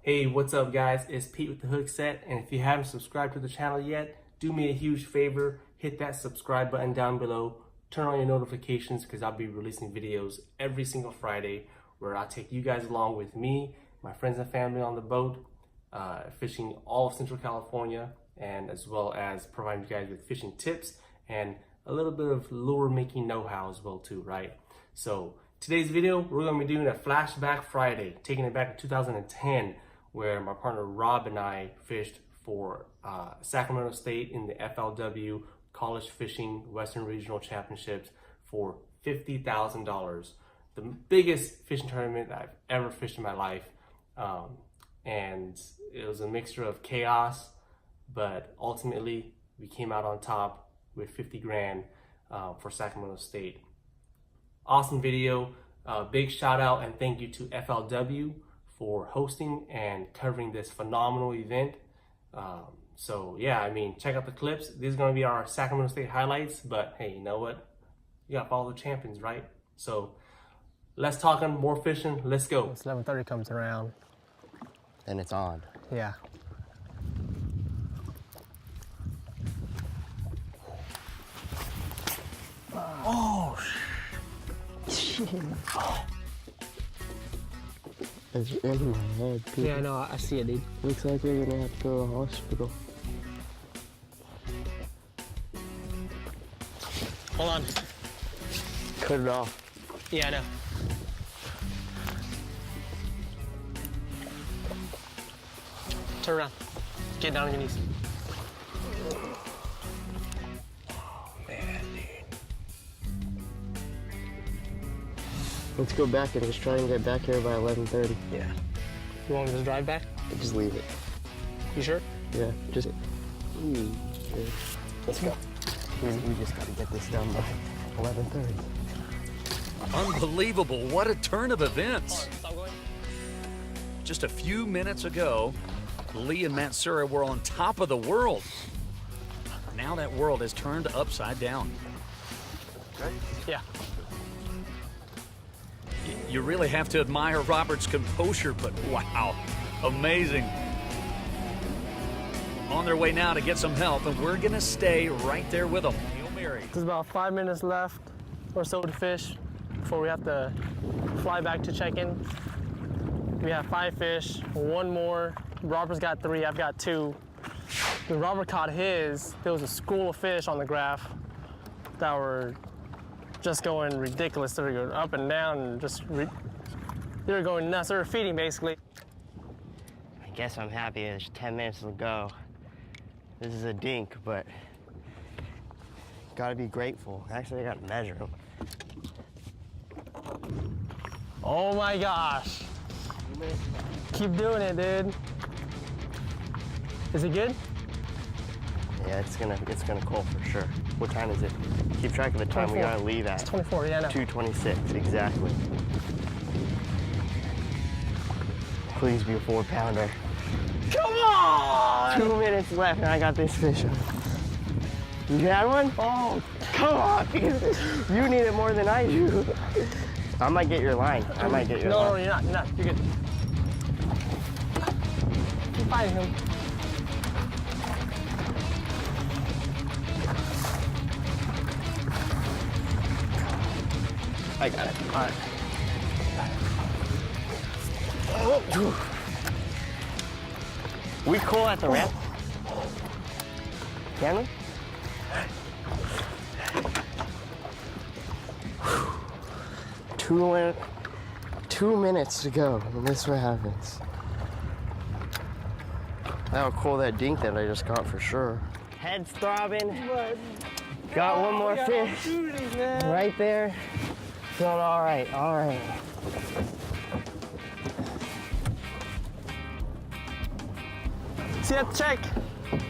Hey, what's up guys? It's Pete with the Hook Set, and if you haven't subscribed to the channel yet, do me a huge favor, hit that subscribe button down below, turn on your notifications because I'll be releasing videos every single Friday where I'll take you guys along with me, my friends and family on the boat, fishing all of Central California, and as well as providing you guys with fishing tips and a little bit of lure making know-how as well too, right? So today's video, we're going to be doing a Flashback Friday, taking it back to 2010, where my partner Rob and I fished for Sacramento State in the FLW College Fishing Western Regional Championships for $50,000. The biggest fishing tournament I've ever fished in my life. And it was a mixture of chaos, but ultimately we came out on top with 50 grand for Sacramento State. Awesome video. Big shout out and thank you to FLW for hosting and covering this phenomenal event. So yeah, I mean, check out the clips. These are going to be our Sacramento State highlights, but hey, you know what? You got to follow the champions, right? So let's talk on more fishing. Let's go. Once 11:30 comes around, then it's on. Yeah. Oh, shit. It's in my head, people. Yeah, I know. I see it, dude. Looks like you're gonna have to go to the hospital. Hold on. Cut it off. Yeah, I know. Turn around. Get down on your knees. Oh, man, dude. Let's go back and just try and get back here by 11:30. Yeah. You want me to just drive back? Just leave it. You sure? Yeah, just... Let's go. We just gotta get this done by 11:30. Unbelievable, what a turn of events. Stop going. Just a few minutes ago, Lee and Matsura were on top of the world. Now that world has turned upside down. Okay. Yeah. You really have to admire Robert's composure, but wow, amazing. On their way now to get some help, and we're gonna stay right there with them. Hail Mary. There's about 5 minutes left or so to fish before we have to fly back to check-in. We have 5 fish, 1 more. Robert's got 3, I've got 2. When Robert caught his, there was a school of fish on the graph that were just going ridiculous. They were going up and down and they were going nuts. They were feeding basically. I guess I'm happy there's 10 minutes to go. This is a dink, but gotta be grateful. Actually, I gotta measure them. Oh my gosh. Keep doing it, dude. Is it good? Yeah, it's gonna call for sure. What time is it? Keep track of the time. 24. We gotta leave at. It's 24, yeah, I know. 2:26, exactly. Please be a 4-pounder. Come on! 2 minutes left and I got this fish on. You had one? Oh, come on! You need it more than I do. I might get your line. I might get your line. No, you're not. You're not. You're good. Keep fighting him. I got it. All right. Oh. We cool at the ramp? Can we? Two minutes to go, and this is what happens. That'll cool that dink that I just got for sure. Head's throbbing. Got one more fish. Right there. Feeling all right, all right. See you at the check.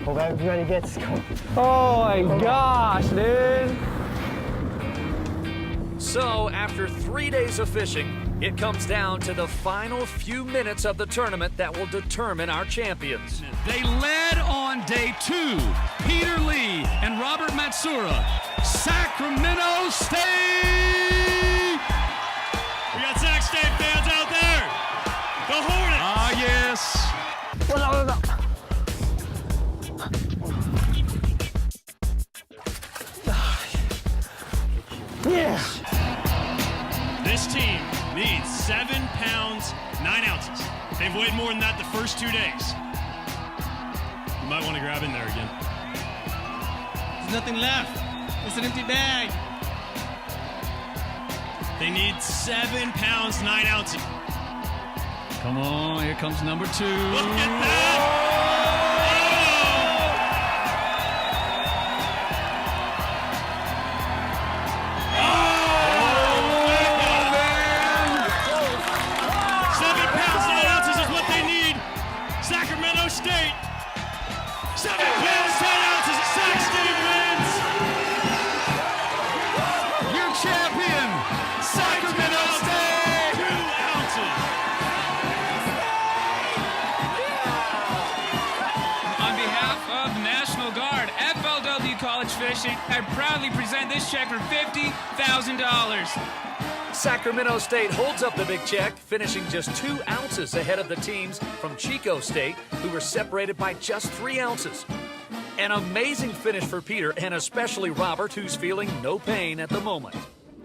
Hope everybody gets going. Oh my gosh, dude. So, after 3 days of fishing, it comes down to the final few minutes of the tournament that will determine our champions. They led on day 2, Peter Lee and Robert Matsura, Sacramento State! We got Sac State fans out there. The Hornets! Ah, yes. Yeah. This team needs 7 pounds, 9 ounces. They've weighed more than that the first 2 days. You might want to grab in there again. There's nothing left. It's an empty bag. They need 7 pounds, 9 ounces. Come on, here comes number 2. Look at that! 7 pounds, 9 ounces is what they need. Sacramento State. 7 pounds, 10 ounces. Sac State wins. Your champion, Sacramento State. 2 ounces. On behalf of the National Guard, FLW College Fishing, I proudly present this check for $50,000. Sacramento State holds up the big check, finishing just 2 ounces ahead of the teams from Chico State, who were separated by just 3 ounces. An amazing finish for Peter, and especially Robert, who's feeling no pain at the moment.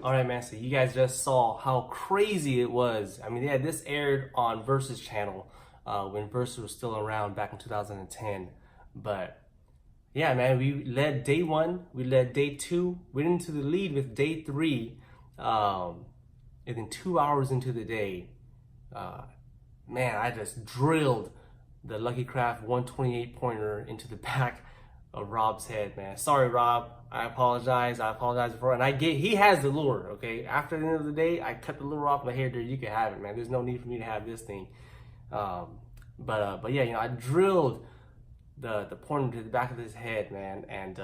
All right, man, so you guys just saw how crazy it was. I mean, yeah, this aired on Versus channel when Versus was still around back in 2010. But yeah, man, we led day 1, we led day 2, went into the lead with day 3. And then 2 hours into the day, man, I just drilled the Lucky Craft 128 pointer into the back of Rob's head, man. Sorry, Rob. I apologize. For it. And he has the lure, okay? After the end of the day, I cut the lure off my hair, dude. You can have it, man. There's no need for me to have this thing. But yeah, you know, I drilled the pointer to the back of his head, man. And,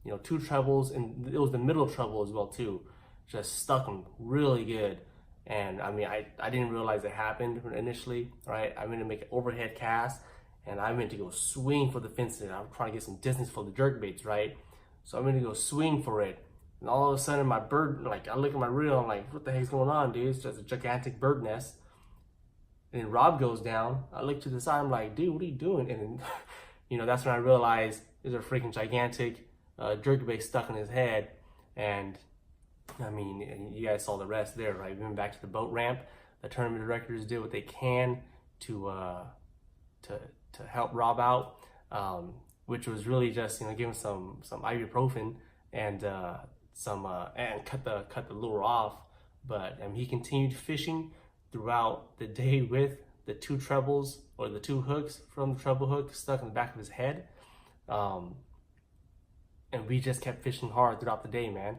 you know, 2 trebles, and it was the middle treble as well, too. Just stuck him really good. And I mean, I didn't realize it happened initially, right? I meant to make an overhead cast, and I meant to go swing for the fences. I'm trying to get some distance for the jerk baits, right? So I'm gonna go swing for it. And all of a sudden my bird, like, I look at my reel, I'm like, what the heck's going on, dude? It's just a gigantic bird nest. And then Rob goes down. I look to the side, I'm like, dude, what are you doing? And then, you know, that's when I realized there's a freaking gigantic jerk bait stuck in his head. And I mean, you guys saw the rest there, right? We went back to the boat ramp. The tournament directors did what they can to help Rob out, which was really just, you know, give him some ibuprofen and cut the lure off. But he continued fishing throughout the day with the 2 trebles, or the 2 hooks from the treble hook stuck in the back of his head, and we just kept fishing hard throughout the day, man.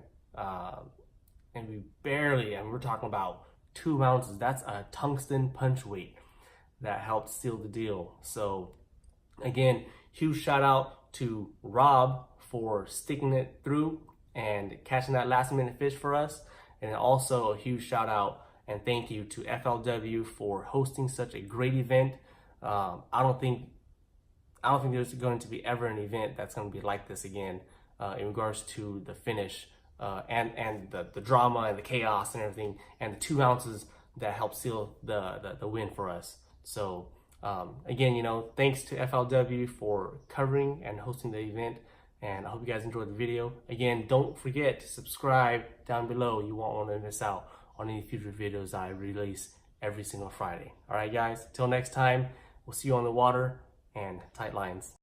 And we barely, and we're talking about 2 ounces. That's a tungsten punch weight that helped seal the deal. So again, huge shout out to Rob for sticking it through and catching that last minute fish for us. And also a huge shout out and thank you to FLW for hosting such a great event. I don't think there's going to be ever an event that's going to be like this again in regards to the finish. And the drama and the chaos and everything, and the 2 ounces that helped seal the win for us. So again, you know, thanks to FLW for covering and hosting the event, and I hope you guys enjoyed the video. Again, don't forget to subscribe down below. You won't want to miss out on any future videos I release every single Friday. All right, guys, till next time, we'll see you on the water, and tight lines.